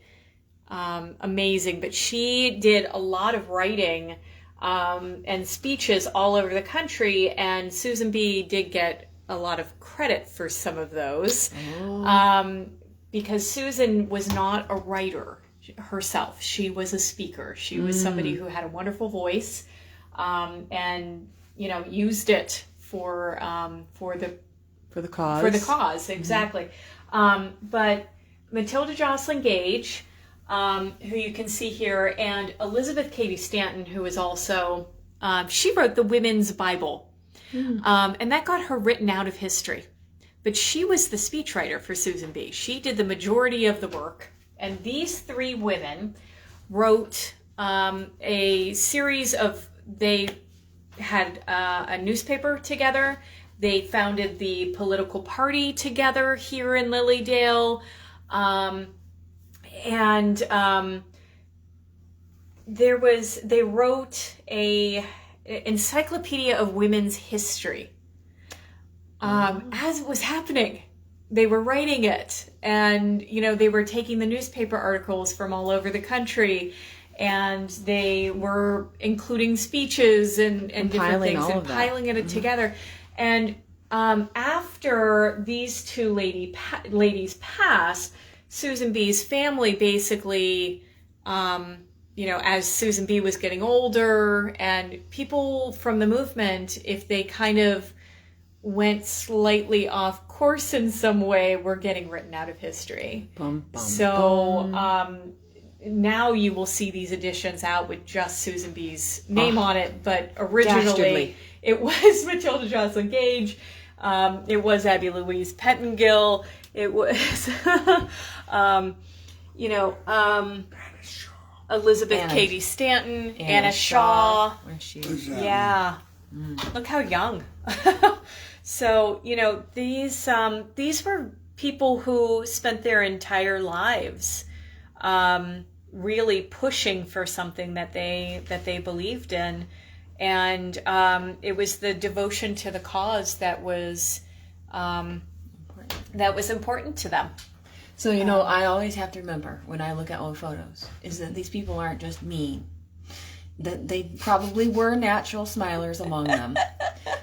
amazing, but she did a lot of writing and speeches all over the country, and Susan B. did get a lot of credit for some of those because Susan was not a writer herself. She was a speaker. She was somebody who had a wonderful voice and, you know, used it for the cause. For the cause, exactly. But Matilda Jocelyn Gage, who you can see here, and Elizabeth Cady Stanton, who is also, she wrote the Women's Bible. And that got her written out of history. But she was the speechwriter for Susan B. She did the majority of the work. And these three women wrote a series of, they had a newspaper together. They founded the political party together here in Lilydale. They wrote a encyclopedia of women's history. As it was happening, they were writing it, and you know, they were taking the newspaper articles from all over the country, and they were including speeches and different things and piling it together. And after these two ladies passed, Susan B.'s family basically, you know, as Susan B. was getting older, and people from the movement, if they kind of went slightly off course in some way, were getting written out of history. Now you will see these editions out with just Susan B.'s name on it, but originally it was Matilda Jocelyn Gage, it was Abby Louise Pettengill, it was, you know, Elizabeth Cady Stanton, Anna Shaw. Yeah. Look how young. So, you know, these were people who spent their entire lives really pushing for something that they believed in. And it was the devotion to the cause that was important to them. So, you know, I always have to remember when I look at old photos is that these people aren't just mean. That they probably were natural smilers among them.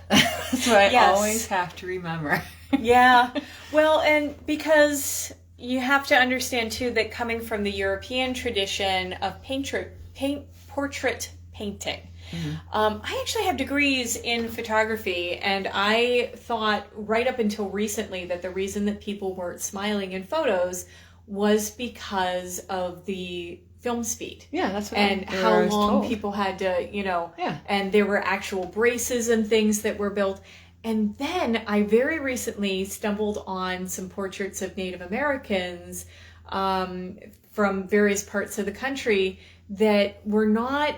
That's what I always have to remember. Yeah. Well, and because you have to understand, too, that coming from the European tradition of portrait painting, I actually have degrees in photography, and I thought right up until recently that the reason that people weren't smiling in photos was because of the film speed. Yeah, that's what and how long people had to, you know, and there were actual braces and things that were built. And then I very recently stumbled on some portraits of Native Americans from various parts of the country that were not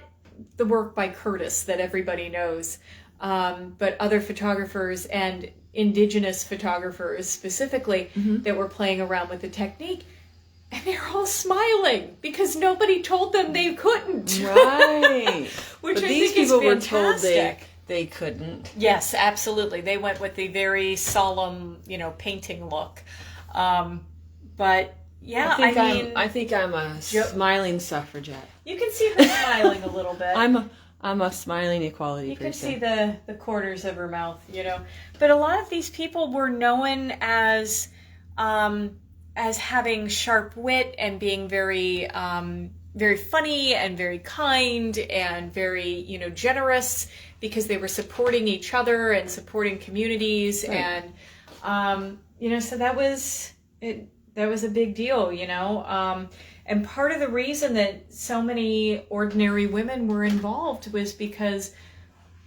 the work by Curtis that everybody knows, but other photographers and indigenous photographers specifically that were playing around with the technique. And they're all smiling because nobody told them they couldn't. Right. Which but I these think people is were told fantastic. they couldn't. Yes, absolutely. They went with the very solemn, you know, painting look. But yeah, I think I'm a smiling suffragette. You can see her smiling a little bit. I'm a smiling equality person. You can see the corners of her mouth, you know. But a lot of these people were known as having sharp wit and being very very funny and very kind and very, you know, generous because they were supporting each other and supporting communities. Right. And you know, so that was a big deal, you know. And part of the reason that so many ordinary women were involved was because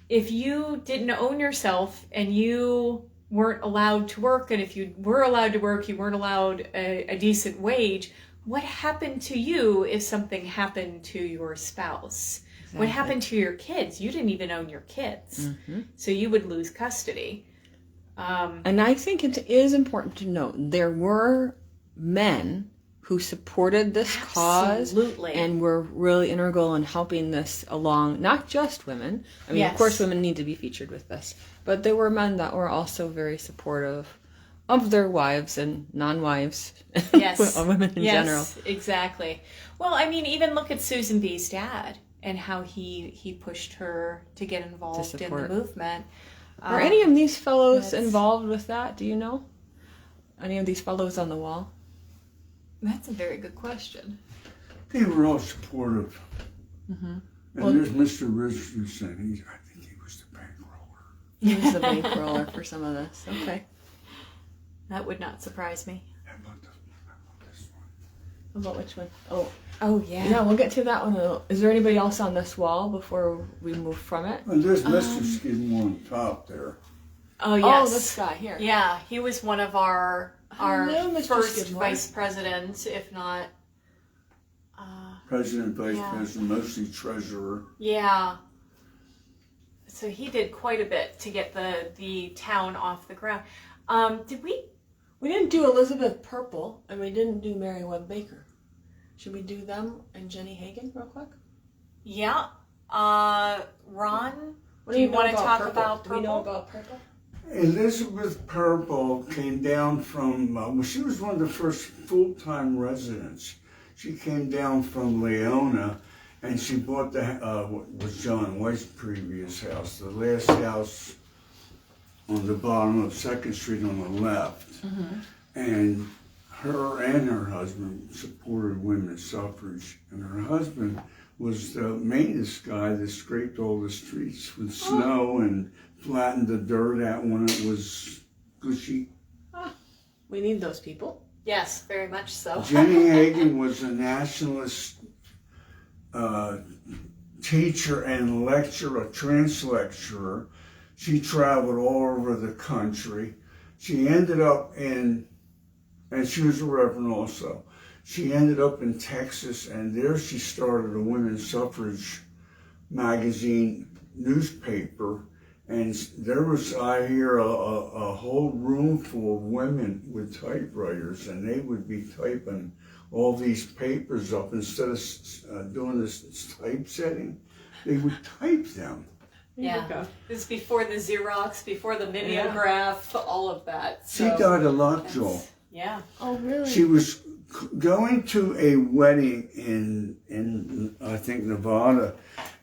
if you didn't own yourself and you weren't allowed to work, and if you were allowed to work, you weren't allowed a decent wage, what happened to you if something happened to your spouse? Exactly. What happened to your kids? You didn't even own your kids. So you would lose custody. And I think it is important to note there were men who supported this cause and were really integral in helping this along, not just women. I mean, of course, women need to be featured with this, but there were men that were also very supportive of their wives and non-wives, women in general. Yes, exactly. Well, I mean, even look at Susan B.'s dad and how he pushed her to get involved in the movement. Are any of these fellows involved with that? Do you know? Any of these fellows on the wall? That's a very good question. They were all supportive. And there's Mr. Richardson. I think he was the bankroller. He was the bankroller for some of this. Okay. That would not surprise me. How about this one? About which one? Oh, yeah. Yeah, we'll get to that one. Is there anybody else on this wall before we move from it? Well, there's Mr. Skidmore on top there. Oh, yes. Oh, this guy here. Yeah, he was one of our first Skidmore. vice president, if not... President, vice president, mostly treasurer. Yeah. So he did quite a bit to get the town off the ground. Did we? We didn't do Elizabeth Purple, and we didn't do Mary Webb Baker. Should we do them and Jenny Hagen real quick? Yeah. Ron, do you want to talk about Purple? Do we know about Purple? Elizabeth Purple came down from, she was one of the first full-time residents. She came down from Leona, and she bought what was John White's previous house, the last house on the bottom of 2nd Street on the left. And her husband supported women's suffrage, and her husband was the maintenance guy that scraped all the streets with snow and flattened the dirt out when it was gushy. We need those people. Yes, very much so. Jenny Hagen was a nationalist teacher and lecturer, a trance lecturer. She traveled all over the country. She ended up and she was a reverend also. She ended up in Texas, and there she started a women's suffrage magazine newspaper. And there was, I hear, a whole room full of women with typewriters, and they would be typing all these papers up instead of doing this typesetting. They would type them. Yeah. It was before the Xerox, before the mimeograph, all of that. So, she died a lot, Joel. Yeah. Oh, really? She was going to a wedding in I think Nevada,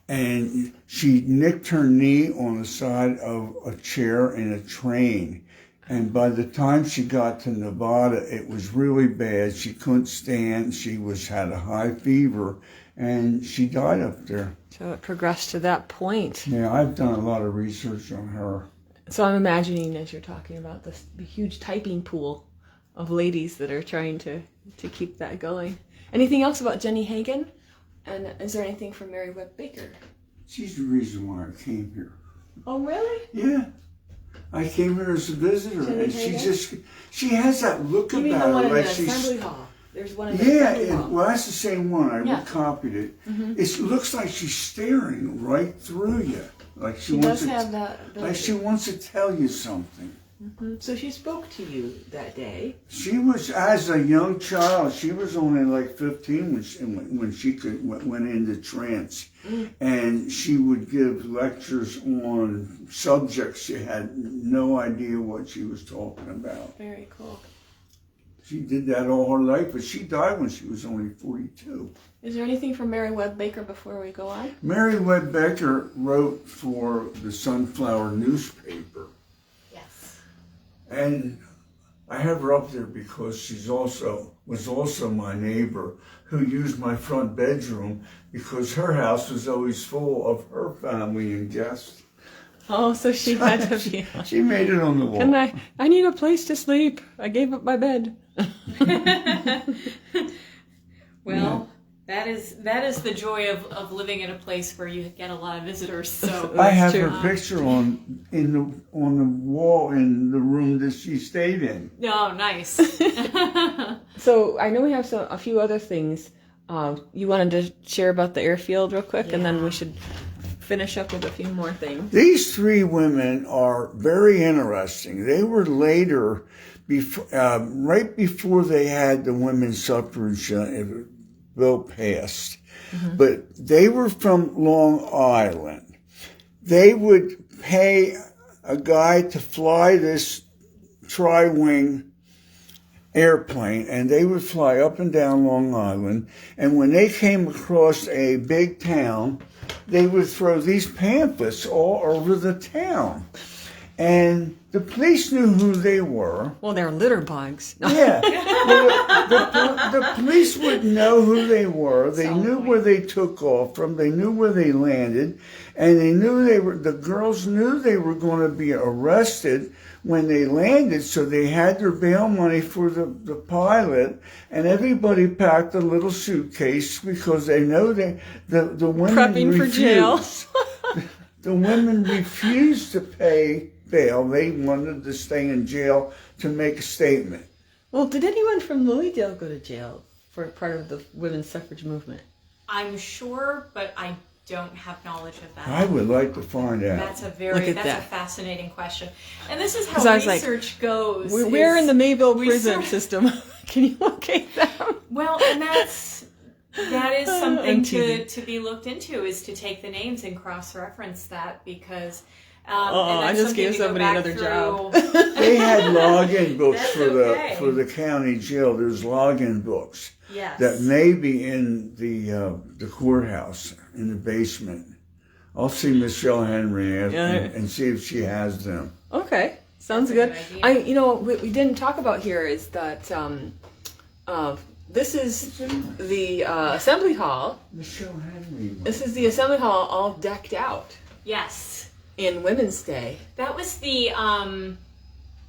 and she nicked her knee on the side of a chair in a train. And by the time she got to Nevada, it was really bad. She couldn't stand. She had a high fever, and she died up there. So it progressed to that point. Yeah, I've done a lot of research on her. So I'm imagining, as you're talking about this huge typing pool of ladies that are trying to keep that going. Anything else about Jenny Hagen? And is there anything from Mary Webb Baker? She's the reason why I came here. Oh, really? Yeah. I came here as a visitor, Jenny and Hagen? she has that look You about mean the one her. in Like the she's, Assembly Hall? There's one in the Assembly Hall. Well, that's the same one. I Yeah. copied it. Mm-hmm. It looks like she's staring right through you. Like she wants does have that ability. Like she wants to tell you something. Mm-hmm. So she spoke to you that day. She was, as a young child, she was only like 15 when she went into trance. And she would give lectures on subjects she had no idea what she was talking about. Very cool. She did that all her life, but she died when she was only 42. Is there anything from Mary Webb Baker before we go on? Mary Webb Baker wrote for the Sunflower newspaper. Yes. And I have her up there because she's was also my neighbor who used my front bedroom because her house was always full of her family and guests. Oh, so she had to be. She made it on the wall. I need a place to sleep. I gave up my bed. Well, that is the joy of living in a place where you get a lot of visitors. So I have her picture on the wall in the room that she stayed in. Oh, nice. So I know we have a few other things. You wanted to share about the airfield real quick, and then we should finish up with a few more things. These three women are very interesting. They were later, right before they had the women's suffrage bill passed. Mm-hmm. But they were from Long Island. They would pay a guy to fly this tri-wing airplane, and they would fly up and down Long Island. And when they came across a big town, they would throw these pamphlets all over the town. And the police knew who they were. Well, they're litter bugs. Yeah. The police would know who they were. They knew where they took off from. They knew where they landed. And they knew the girls knew they were going to be arrested when they landed. So they had their bail money for the pilot. And everybody packed a little suitcase because they know the women prepping for jail. The women refused to pay bail. They wanted to stay in jail to make a statement. Well, did anyone from Louisville go to jail for part of the women's suffrage movement? I'm sure, but I don't have knowledge of that. I would like to find out. That's a fascinating question. And this is how research goes. We're in the Mayville prison system. Can you locate them? Well, and that is something to be looked into, is to take the names and cross-reference that, because I just gave somebody another job. They had login books for the county jail. There's login books that may be in the courthouse in the basement. I'll see Michelle Henry and see if she has them. Okay, sounds good. What we didn't talk about here is that this is the Assembly Hall. Michelle Henry. This is the Assembly Hall all decked out. Yes. In Women's Day. That was the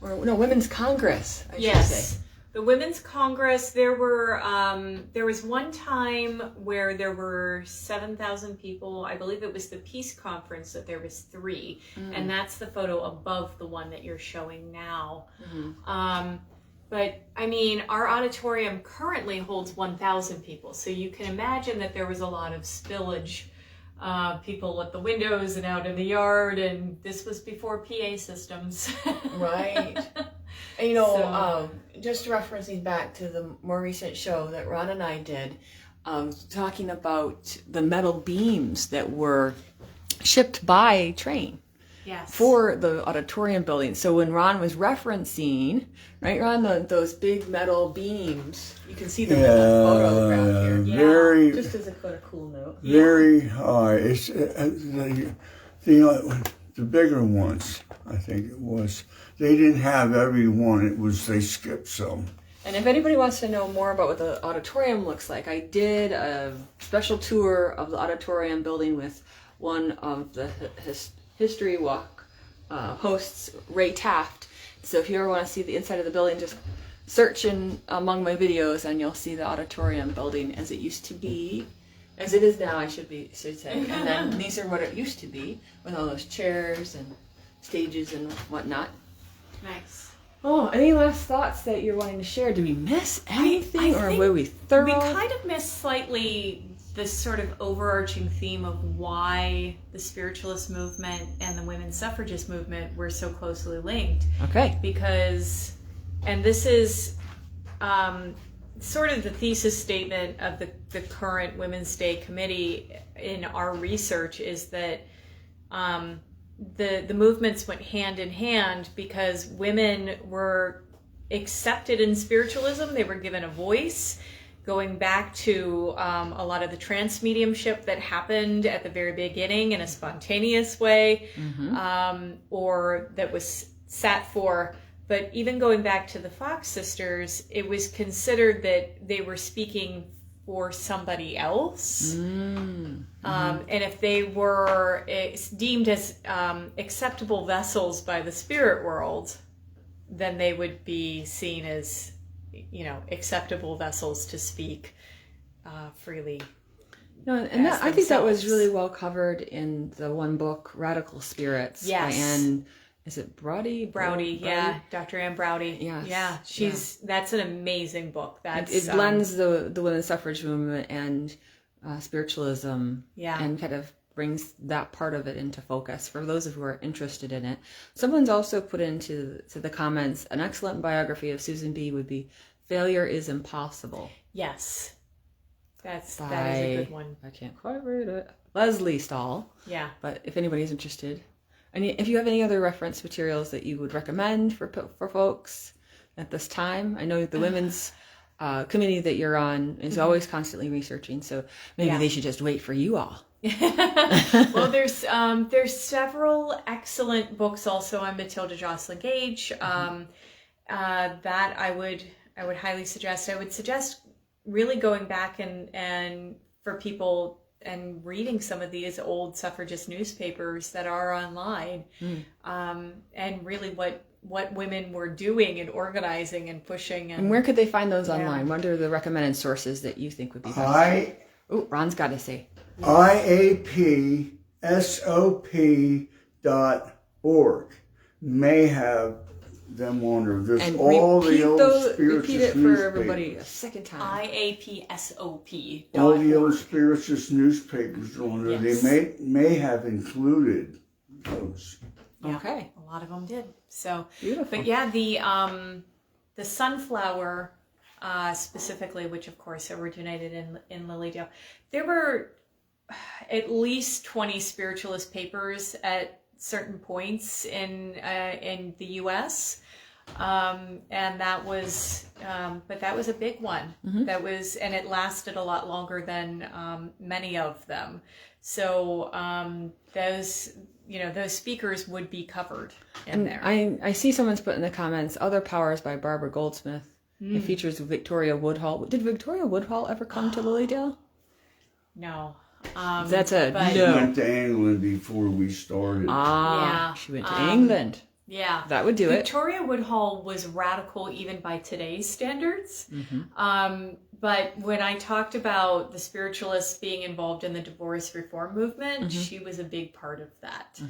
Women's Congress, I should say. The Women's Congress. There was one time where there were 7,000 people. I believe it was the Peace Conference that there was 3, and that's the photo above the one that you're showing now. Mm-hmm. But I mean, our auditorium currently holds 1,000 people, so you can imagine that there was a lot of spillage. People at the windows and out in the yard, and this was before PA systems. Right. And just referencing back to the more recent show that Ron and I did, talking about the metal beams that were shipped by train. Yes. For the auditorium building. So when Ron was referencing, right, Ron, those big metal beams, you can see them in the photograph here. Very, just as a cool note. Very high. It's the bigger ones, I think it was. They didn't have every one. They skipped some. And if anybody wants to know more about what the auditorium looks like, I did a special tour of the auditorium building with one of the History Walk hosts, Ray Taft. So if you ever want to see the inside of the building, just search in among my videos and you'll see the auditorium building as it used to be, as it is now, I should say. And then these are what it used to be with all those chairs and stages and whatnot. Nice. Oh, any last thoughts that you're wanting to share? Did we miss anything, or were we thorough? We kind of missed slightly this sort of overarching theme of why the spiritualist movement and the women's suffragist movement were so closely linked. Okay. Because, and this is sort of the thesis statement of the current Women's Day Committee in our research, is that the movements went hand in hand because women were accepted in spiritualism. They were given a voice, going back to a lot of the trance mediumship that happened at the very beginning in a spontaneous way, or that was sat for. But even going back to the Fox sisters, it was considered that they were speaking for somebody else. And if they were deemed as acceptable vessels by the spirit world, then they would be seen as, acceptable vessels to speak freely. No, and I think that was really well covered in the one book, Radical Spirits. Yes. By Anne, is it Browdy? Browdy, yeah, Dr. Anne Browdy. Yes. Yeah, that's an amazing book. It blends the women's suffrage movement and spiritualism, and kind of brings that part of it into focus for those who are interested in it. Someone's also put into the comments, an excellent biography of Susan B. would be Failure is Impossible. Yes. That is a good one. I can't quite read it. Leslie Stahl. Yeah. But if anybody's interested. And if you have any other reference materials that you would recommend for folks at this time, I know the women's committee that you're on is always constantly researching, so maybe they should just wait for you all. Well, there's several excellent books also on Matilda Jocelyn Gage that I would highly suggest. I would suggest really going back and for people and reading some of these old suffragist newspapers that are online, and really what women were doing and organizing and pushing. And where could they find those online? What are the recommended sources that you think would be best? Ron's got to say. IAPSOP.org may have them on there. There's and all the old spiritualist repeat it for everybody a second time. IAPSOP. All the old spiritualist newspapers are on there. Yes. They may have included those. Yeah, okay. A lot of them did. So beautiful. But yeah, the sunflower specifically, which of course originated in Lilydale, there were at least 20 spiritualist papers at certain points in the U.S. And that was, but that was a big one. That was, and it lasted a lot longer than many of them. So those speakers would be covered in there. I see someone's put in the comments, Other Powers by Barbara Goldsmith. It features Victoria Woodhull. Did Victoria Woodhull ever come to Lilydale? No. That's a no. She went to England before we started. She went to England. Yeah. That would do Victoria Woodhull was radical even by today's standards. But when I talked about the spiritualists being involved in the divorce reform movement, she was a big part of that.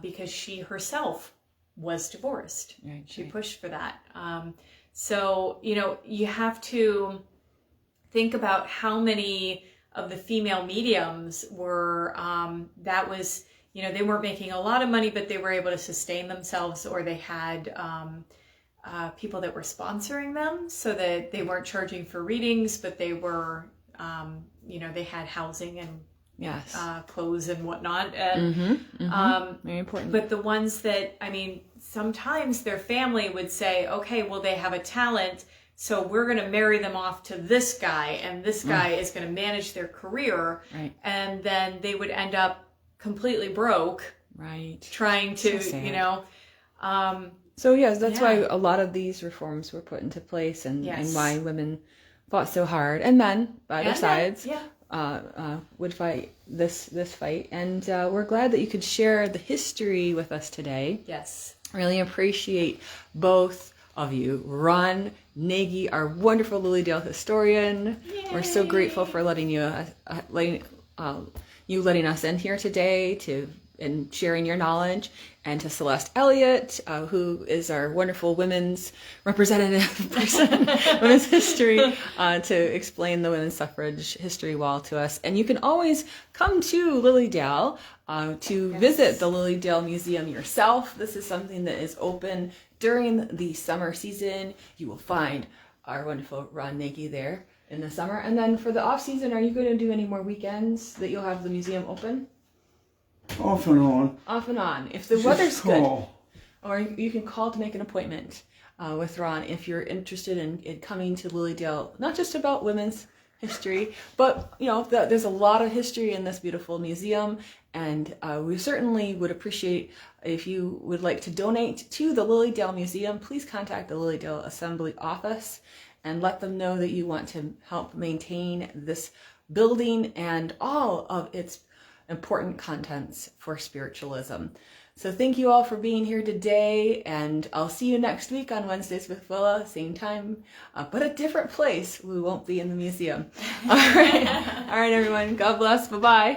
Because she herself was divorced. Right, she pushed for that. So, you have to think about how many of the female mediums were, that was, they weren't making a lot of money, but they were able to sustain themselves, or they had people that were sponsoring them so that they weren't charging for readings, but they were, they had housing Yes. clothes and whatnot. And, very important. But the ones that, I mean, sometimes their family would say, okay, well, they have a talent, so we're going to marry them off to this guy, and this guy is going to manage their career. Right. And then they would end up completely broke. Right. Trying to, So you know. So yes, that's why a lot of these reforms were put into place, and why women fought so hard, and men by their sides would fight this fight. And we're glad that you could share the history with us today. Yes. Really appreciate both of you. Ron Nagy, our wonderful Lilydale historian. Yay. We're so grateful for letting us in here today and sharing your knowledge, and to Celeste Elliott, who is our wonderful women's representative person, women's history, to explain the women's suffrage history wall to us. And you can always come to Lilydale to visit the Lilydale Museum yourself. This is something that is open during the summer season. You will find our wonderful Ron Nagy there in the summer. And then for the off season, are you going to do any more weekends that you'll have the museum open? Off and on. Off and on. If the weather's good. Or you can call to make an appointment with Ron if you're interested in coming to Lilydale, not just about women's history, but, you know, there's a lot of history in this beautiful museum, and we certainly would appreciate if you would like to donate to the Lilydale Museum. Please contact the Lilydale Assembly office and let them know that you want to help maintain this building and all of its important contents for spiritualism. So thank you all for being here today, and I'll see you next week on Wednesdays with Willa, same time, but a different place. We won't be in the museum. All right, everyone. God bless. Bye-bye.